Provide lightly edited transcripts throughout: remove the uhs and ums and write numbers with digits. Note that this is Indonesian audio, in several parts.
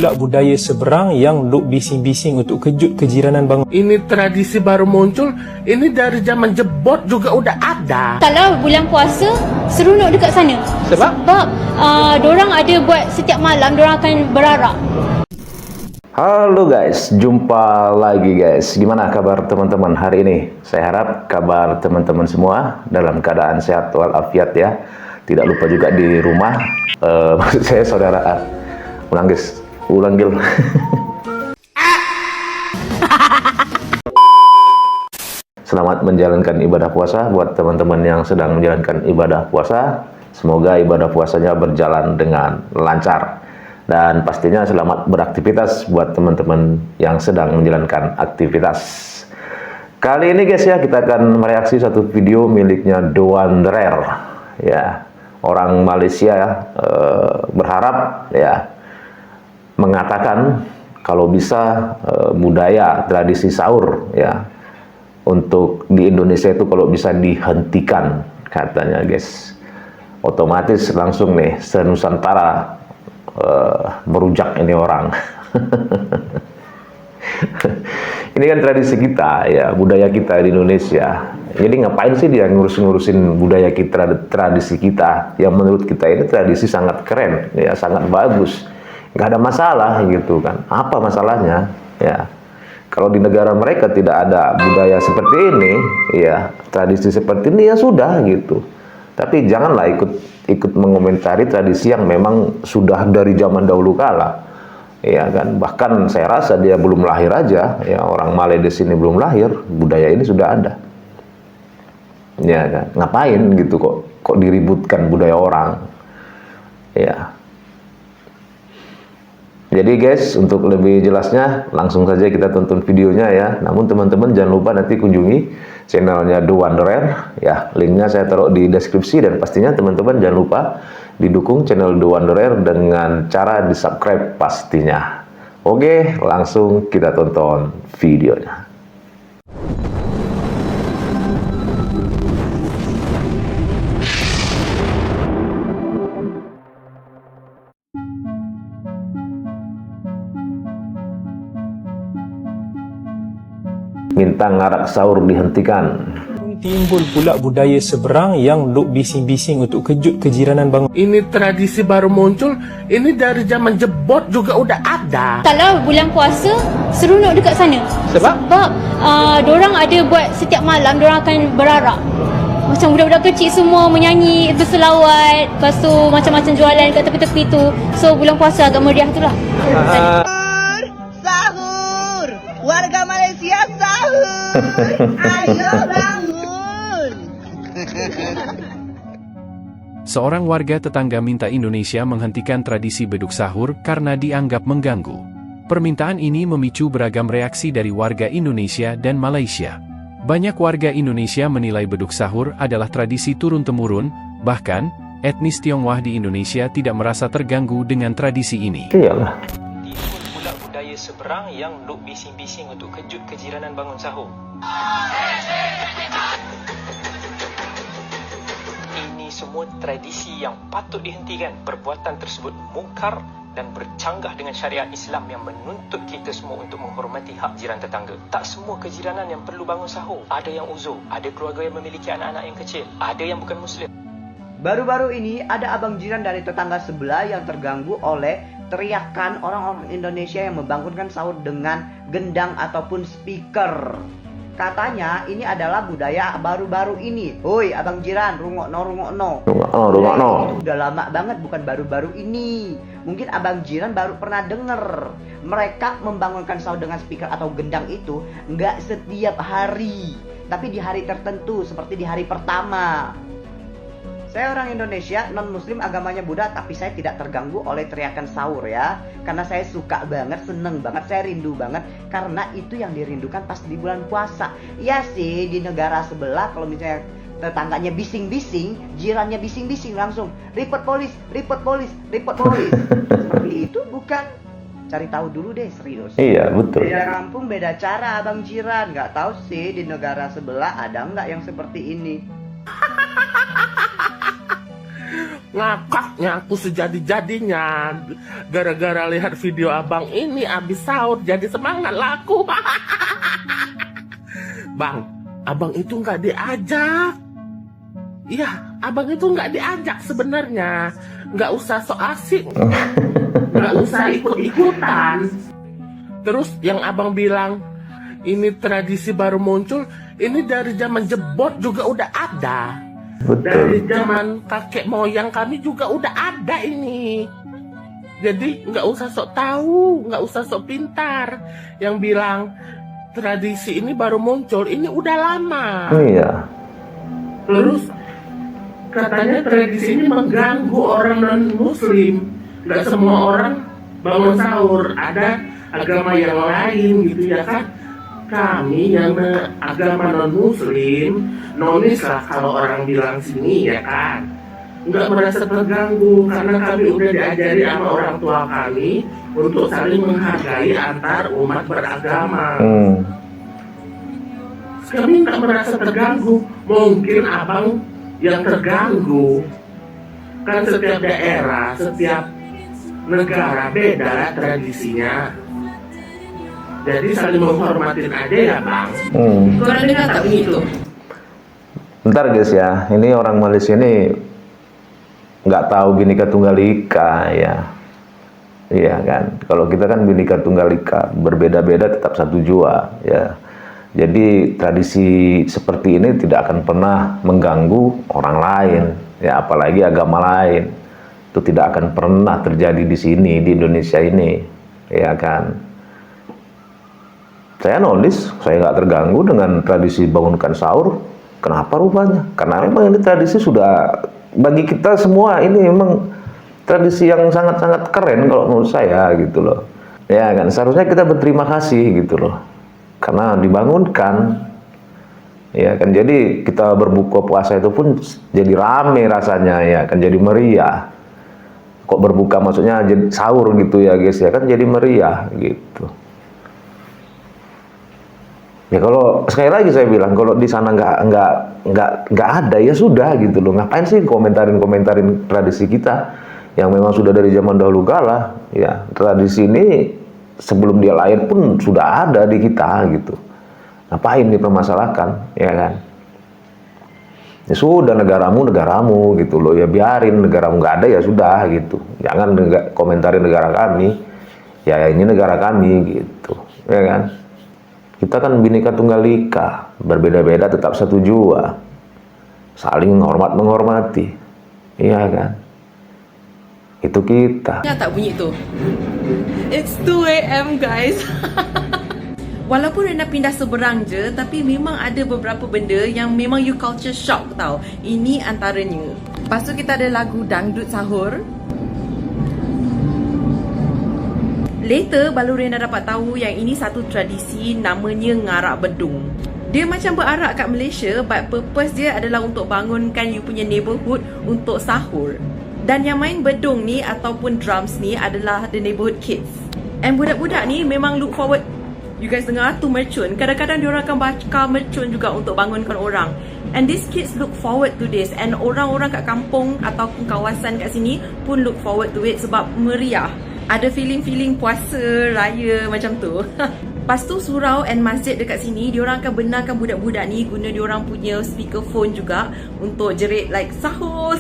pula budaya seberang yang duk bising-bising untuk kejut kejiranan bang. Ini tradisi baru muncul, ini dari zaman jebot juga udah ada. Kalau bulan puasa, seronok dekat sana. Sebab dorang ada buat setiap malam, dorang akan berarak. Halo guys, jumpa lagi guys. Gimana kabar teman-teman hari ini? Saya harap kabar teman-teman semua dalam keadaan sehat walafiat ya. Tidak lupa juga di rumah. Maksud saya saudara ulang gil. Selamat menjalankan ibadah puasa buat teman-teman yang sedang menjalankan ibadah puasa. Semoga ibadah puasanya berjalan dengan lancar. Dan pastinya selamat beraktivitas buat teman-teman yang sedang menjalankan aktivitas. Kali ini guys ya, kita akan mereaksi satu video miliknya Doandrer ya. Orang Malaysia ya, berharap ya, mengatakan kalau bisa budaya tradisi sahur ya untuk di Indonesia itu kalau bisa dihentikan katanya guys. Otomatis langsung nih senusantara merujak ini orang. Ini kan tradisi kita ya, budaya kita di Indonesia. Jadi ngapain sih dia ngurusin budaya kita, tradisi kita yang menurut kita ini tradisi sangat keren ya, sangat bagus, nggak ada masalah gitu kan. Apa masalahnya ya? Kalau di negara mereka tidak ada budaya seperti ini ya, tradisi seperti ini ya sudah gitu. Tapi janganlah ikut mengomentari tradisi yang memang sudah dari zaman dahulu kala. Ya kan, bahkan saya rasa dia belum lahir aja, ya orang Malay di sini belum lahir, budaya ini sudah ada. Ya kan, ngapain gitu kok diributkan budaya orang. Ya. Jadi guys, untuk lebih jelasnya langsung saja kita tonton videonya ya. Namun teman-teman jangan lupa nanti kunjungi channelnya Doandrer ya. Linknya saya taruh di deskripsi dan pastinya teman-teman jangan lupa didukung channel Doandrer dengan cara di-subscribe pastinya. Oke, langsung kita tonton videonya. Minta ngarak sahur dihentikan. Timbul pula budaya seberang yang duk bising-bising untuk kejut kejiranan bang. Ini tradisi baru muncul, ini dari zaman jebot juga udah ada. Kalau bulan puasa, seronok dekat sana. Sebab dorang ada buat setiap malam, dorang akan berarak. Macam budak-budak kecil semua menyanyi, berselawat, lepas tu macam-macam jualan kat tepi-tepi tu. So bulan puasa agak meriah tu lah. Sahur, warga Malaysia sahur. Ayo bangun. Seorang warga tetangga minta Indonesia menghentikan tradisi beduk sahur karena dianggap mengganggu. Permintaan ini memicu beragam reaksi dari warga Indonesia dan Malaysia. Banyak warga Indonesia menilai beduk sahur adalah tradisi turun-temurun, bahkan etnis Tionghoa di Indonesia tidak merasa terganggu dengan tradisi ini. Iyalah. Timbul pula budaya seberang yang duk bising-bising untuk kejut kejiranan bangun sahur. Ini semua tradisi yang patut dihentikan. Perbuatan tersebut mungkar dan bercanggah dengan syariat Islam yang menuntut kita semua untuk menghormati hak jiran tetangga. Tak semua kejiranan yang perlu bangun sahur. Ada yang uzur, ada keluarga yang memiliki anak-anak yang kecil, ada yang bukan Muslim. Baru-baru ini ada abang jiran dari tetangga sebelah yang terganggu oleh teriakan orang-orang Indonesia yang membangunkan sahur dengan gendang ataupun speaker. Katanya ini adalah budaya baru-baru ini. Hoi abang jiran, rungokno. Rungokno. Itu udah lama banget, bukan baru-baru ini. Mungkin abang jiran baru pernah denger. Mereka membangunkan sahur dengan speaker atau gendang itu nggak setiap hari, tapi di hari tertentu seperti di hari pertama. Saya orang Indonesia, non-muslim, agamanya Buddha, tapi saya tidak terganggu oleh teriakan sahur ya. Karena saya suka banget, seneng banget, saya rindu banget. Karena itu yang dirindukan pas di bulan puasa. Ya sih, di negara sebelah kalau misalnya tetangganya bising-bising, jirannya bising-bising langsung report polis. Seperti itu bukan? Cari tahu dulu deh, serius. Iya, betul. Beda kampung, beda cara abang jiran. Nggak tahu sih di negara sebelah ada nggak yang seperti ini. Ngakaknya aku sejadi-jadinya gara-gara lihat video abang ini abis sahur, jadi semangat laku. Bang, abang itu nggak diajak. Iya, abang itu nggak diajak sebenarnya. Nggak usah sok asik, nggak usah ikut-ikutan. Terus yang abang bilang ini tradisi baru muncul, ini dari zaman jebot juga udah ada. Betul. Dari zaman kakek moyang kami juga udah ada ini. Jadi nggak usah sok tahu, nggak usah sok pintar. Yang bilang tradisi ini baru muncul, ini udah lama. Iya. Terus katanya tradisi ini mengganggu orang non-muslim. Nggak semua orang bangun sahur, ada agama yang lain gitu ya kan. Kami yang agama non-muslim, nonis lah kalau orang bilang sini ya kan, nggak merasa terganggu karena kami udah diajari sama orang tua kami untuk saling menghargai antar umat beragama. Kami nggak merasa terganggu. Mungkin abang yang terganggu, kan setiap daerah, setiap negara beda tradisinya. Jadi saling menghormatin aja ya bang. Korang dengar tak bunyi itu? Bentar guys ya, ini orang Malaysia ini nggak tahu Bhinneka Tunggal Ika ya. Iya kan, kalau kita kan Bhinneka Tunggal Ika, berbeda-beda tetap satu jua ya. Jadi tradisi seperti ini tidak akan pernah mengganggu orang lain ya, apalagi agama lain. Itu tidak akan pernah terjadi di sini, di Indonesia ini ya kan. Saya nonis, saya nggak terganggu dengan tradisi bangunkan sahur. Kenapa rupanya? Karena memang ini tradisi sudah, bagi kita semua ini memang tradisi yang sangat-sangat keren kalau menurut saya gitu loh. Ya kan, seharusnya kita berterima kasih gitu loh. Karena dibangunkan. Ya kan, jadi kita berbuka puasa itu pun jadi rame rasanya ya kan, jadi meriah. Kok berbuka maksudnya jadi sahur gitu ya guys ya kan, jadi meriah gitu. Ya kalau sekali lagi saya bilang, kalau di sana nggak ada ya sudah gitu loh. Ngapain sih komentarin tradisi kita yang memang sudah dari zaman dahulu kala ya. Tradisi ini sebelum dia lahir pun sudah ada di kita gitu. Ngapain dipermasalahkan ya kan? Ya sudah, negaramu gitu loh ya, biarin negaramu nggak ada ya sudah gitu. Jangan komentarin negara kami. Ya ini negara kami gitu ya kan. Kita kan Bhinneka Tunggal Ika, berbeda-beda tetap satu jua, saling menghormati, iya kan? Itu kita. Ya tak bunyi tu. It's 2 AM guys. Walaupun anda pindah seberang je, tapi memang ada beberapa benda yang memang you culture shock tau. Ini antaranya. Lepas tu kita ada lagu dangdut sahur. Later, baru Rena dapat tahu yang ini satu tradisi namanya ngarak bedung. Dia macam berarak kat Malaysia, but purpose dia adalah untuk bangunkan you punya neighborhood untuk sahur. Dan yang main bedung ni ataupun drums ni adalah the neighborhood kids. And budak-budak ni memang look forward. You guys dengar tu mercun. Kadang-kadang diorang akan bakar mercun juga untuk bangunkan orang. And these kids look forward to this. And orang-orang kat kampung ataupun kawasan kat sini pun look forward to it sebab meriah. Ada feeling-feeling puasa raya macam tu. Lepas tu surau and masjid dekat sini, diorang akan benarkan budak-budak ni guna diorang punya speakerphone juga untuk jerit like sahur.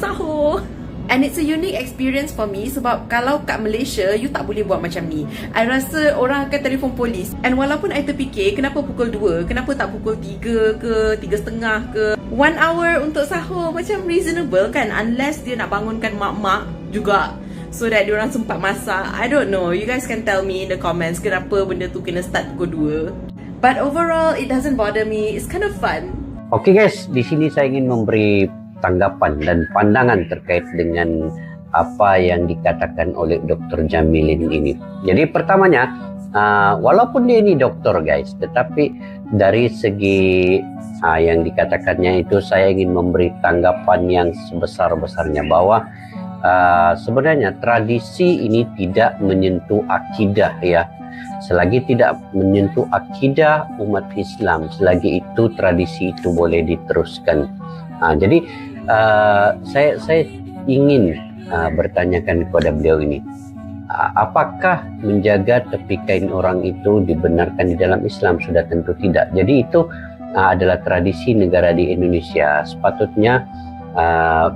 And it's a unique experience for me sebab kalau kat Malaysia, you tak boleh buat macam ni. I rasa orang akan telefon polis. And walaupun I terfikir, kenapa pukul 2? Kenapa tak pukul 3 ke 3:30 ke? 1 hour untuk sahur macam reasonable kan? Unless dia nak bangunkan mak-mak juga, so that diorang sempat masak. I don't know, you guys can tell me in the comments kenapa benda tu kena start pukul 2. But overall, it doesn't bother me. It's kind of fun. Oke guys, di sini saya ingin memberi tanggapan dan pandangan terkait dengan apa yang dikatakan oleh Dr. Jamilin ini. Jadi pertamanya, walaupun dia ini dokter guys, tetapi dari segi yang dikatakannya itu saya ingin memberi tanggapan yang sebesar-besarnya bahwa sebenarnya tradisi ini tidak menyentuh akidah ya. Selagi tidak menyentuh akidah umat Islam, selagi itu tradisi itu boleh diteruskan. Jadi saya ingin bertanyakan kepada beliau ini, apakah menjaga tepi kain orang itu dibenarkan di dalam Islam? Sudah tentu tidak. Jadi itu adalah tradisi negara di Indonesia. Sepatutnya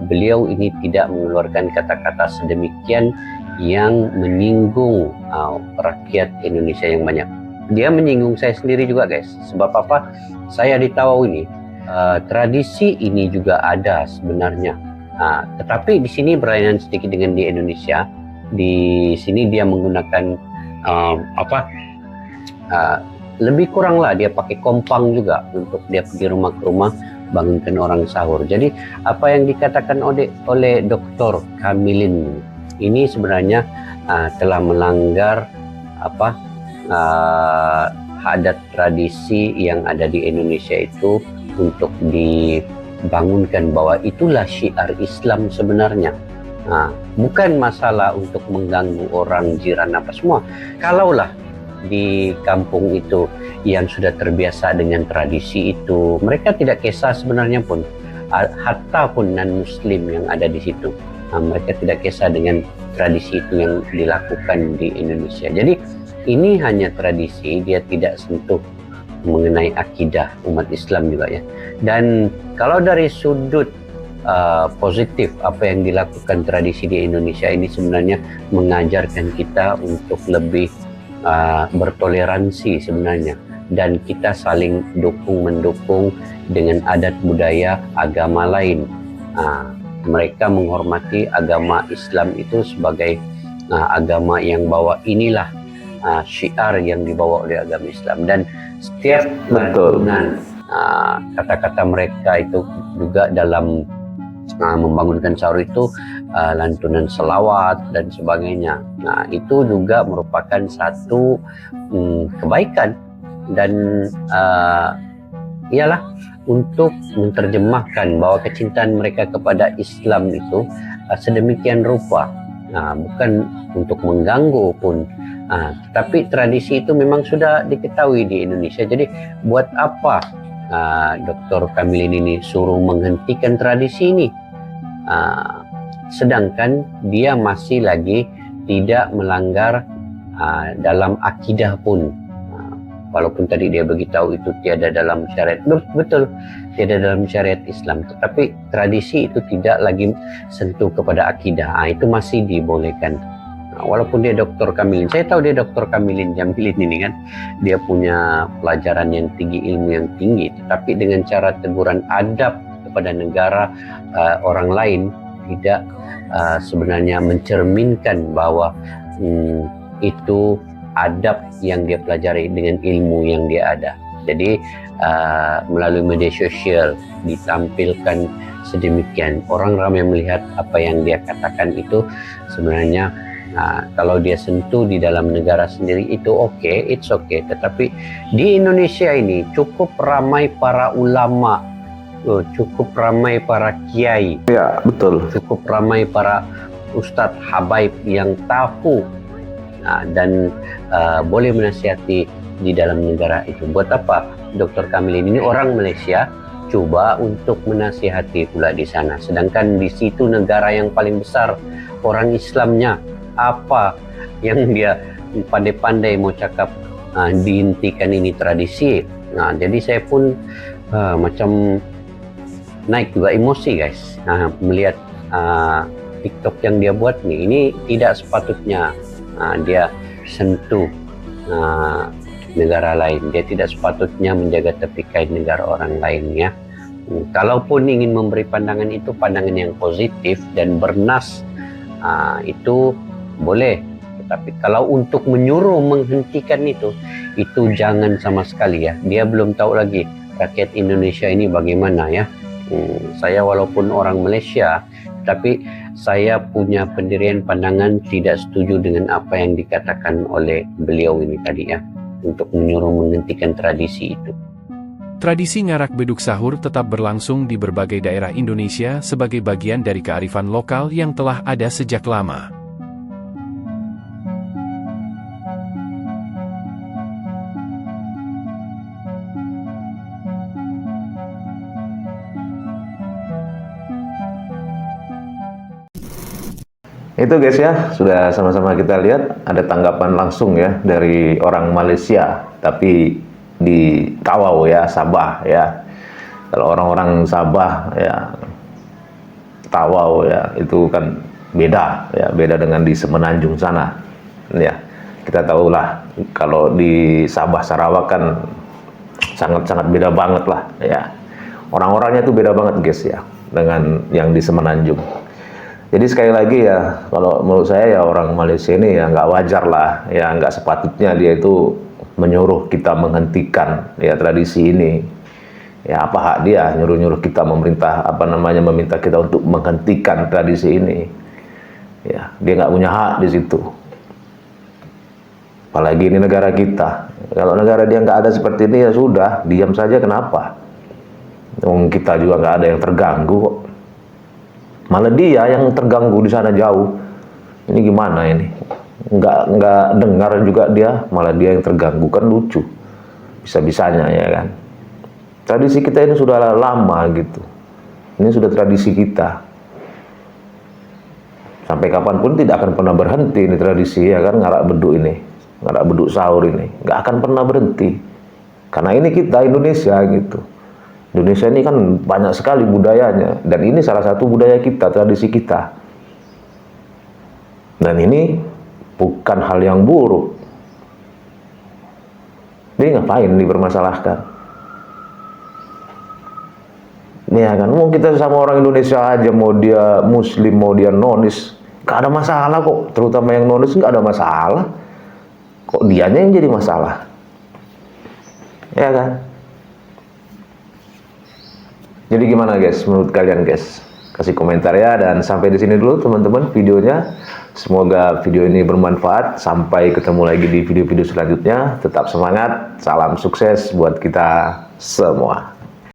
beliau ini tidak mengeluarkan kata-kata sedemikian yang menyinggung rakyat Indonesia yang banyak. Dia menyinggung saya sendiri juga, guys. Sebab apa? Saya di Tawau ini tradisi ini juga ada sebenarnya. Tetapi di sini berlainan sedikit dengan di Indonesia. Di sini dia menggunakan lebih kurang lah, dia pakai kompang juga untuk dia pergi rumah ke rumah bangunkan orang sahur. Jadi apa yang dikatakan oleh Dr. Kamilin ini sebenarnya telah melanggar adat tradisi yang ada di Indonesia itu untuk dibangunkan bahwa itulah syiar Islam sebenarnya. Bukan masalah untuk mengganggu orang jiran apa semua. Kalaulah di kampung itu yang sudah terbiasa dengan tradisi itu, mereka tidak kisah sebenarnya pun, hatta pun non-muslim yang ada di situ, mereka tidak kisah dengan tradisi itu yang dilakukan di Indonesia. Jadi ini hanya tradisi, dia tidak sentuh mengenai akidah umat Islam juga ya. Dan kalau dari sudut positif, apa yang dilakukan tradisi di Indonesia ini sebenarnya mengajarkan kita untuk lebih bertoleransi sebenarnya, dan kita saling mendukung dengan adat budaya agama lain. Mereka menghormati agama Islam itu sebagai agama yang bawa inilah syiar yang dibawa oleh agama Islam, dan setiap lantunan kata-kata mereka itu juga dalam membangunkan sahur itu lantunan selawat dan sebagainya. Itu juga merupakan satu kebaikan, dan ialah untuk menerjemahkan bahwa kecintaan mereka kepada Islam itu sedemikian rupa, bukan untuk mengganggu pun. Tapi tradisi itu memang sudah diketahui di Indonesia. Jadi buat apa Dr. Kamilin ini suruh menghentikan tradisi ini, sedangkan dia masih lagi tidak melanggar dalam akidah pun, walaupun tadi dia beritahu itu tiada dalam syariat, betul tiada dalam syariat Islam, tetapi tradisi itu tidak lagi sentuh kepada akidah, itu masih dibolehkan. Walaupun dia Dr. Kamilin, saya tahu dia Dr. Kamilin Jamilin ini kan, dia punya pelajaran yang tinggi, ilmu yang tinggi, tetapi dengan cara teguran adab kepada negara orang lain tidak sebenarnya mencerminkan bahwa itu adab yang dia pelajari dengan ilmu yang dia ada. Jadi melalui media sosial ditampilkan sedemikian, orang ramai melihat apa yang dia katakan itu sebenarnya. Kalau dia sentuh di dalam negara sendiri itu it's okay. Tetapi di Indonesia ini cukup ramai para ulama, cukup ramai para kiai, ya betul, cukup ramai para ustadz habaib yang tahu dan boleh menasihati di dalam negara itu. Buat apa Dr. Kamilin ini orang Malaysia coba untuk menasihati pula di sana, sedangkan di situ negara yang paling besar orang Islamnya, apa yang dia pandai-pandai mau cakap dihentikan ini tradisi. Jadi saya pun macam naik juga emosi guys, melihat TikTok yang dia buat nih. Ini tidak sepatutnya dia sentuh negara lain, dia tidak sepatutnya menjaga tepi kain negara orang lain ya. Kalaupun ingin memberi pandangan itu pandangan yang positif dan bernas, itu boleh, tetapi kalau untuk menyuruh menghentikan itu jangan sama sekali ya. Dia belum tahu lagi rakyat Indonesia ini bagaimana ya. Saya walaupun orang Malaysia, tapi saya punya pendirian pandangan tidak setuju dengan apa yang dikatakan oleh beliau ini tadi ya, untuk menyuruh menghentikan tradisi itu. Tradisi ngarak beduk sahur tetap berlangsung di berbagai daerah Indonesia sebagai bagian dari kearifan lokal yang telah ada sejak lama. Itu guys ya, sudah sama-sama kita lihat ada tanggapan langsung ya dari orang Malaysia, tapi di Tawau ya, Sabah ya. Kalau orang-orang Sabah ya, Tawau ya, itu kan beda ya, beda dengan di Semenanjung sana ya. Kita tahulah kalau di Sabah Sarawak kan sangat-sangat beda banget lah ya. Orang-orangnya itu beda banget guys ya dengan yang di Semenanjung. Jadi sekali lagi ya, kalau menurut saya ya orang Malaysia ini ya nggak wajar lah, ya nggak sepatutnya dia itu menyuruh kita menghentikan ya tradisi ini. Ya apa hak dia nyuruh-nyuruh kita meminta kita untuk menghentikan tradisi ini. Ya dia nggak punya hak di situ. Apalagi ini negara kita. Kalau negara dia nggak ada seperti ini ya sudah, diam saja kenapa? Kita juga nggak ada yang terganggu kok. Malah dia yang terganggu di sana jauh. Ini gimana ini? Nggak dengar juga dia, malah dia yang terganggu, kan lucu. Bisa-bisanya ya kan. Tradisi kita ini sudah lama gitu. Ini sudah tradisi kita. Sampai kapanpun tidak akan pernah berhenti ini tradisi ya kan, ngarak beduk ini. Ngarak beduk sahur ini. Nggak akan pernah berhenti. Karena ini kita Indonesia gitu. Indonesia ini kan banyak sekali budayanya, dan ini salah satu budaya kita, tradisi kita. Dan ini bukan hal yang buruk. Ini ngapain dipermasalahkan? Ini ya kan, mau kita sama orang Indonesia aja, mau dia Muslim, mau dia nonis, gak ada masalah kok. Terutama yang nonis gak ada masalah. Kok dianya yang jadi masalah? Ya kan? Jadi gimana guys, menurut kalian guys? Kasih komentar ya, dan sampai di sini dulu teman-teman videonya. Semoga video ini bermanfaat. Sampai ketemu lagi di video-video selanjutnya. Tetap semangat, salam sukses buat kita semua.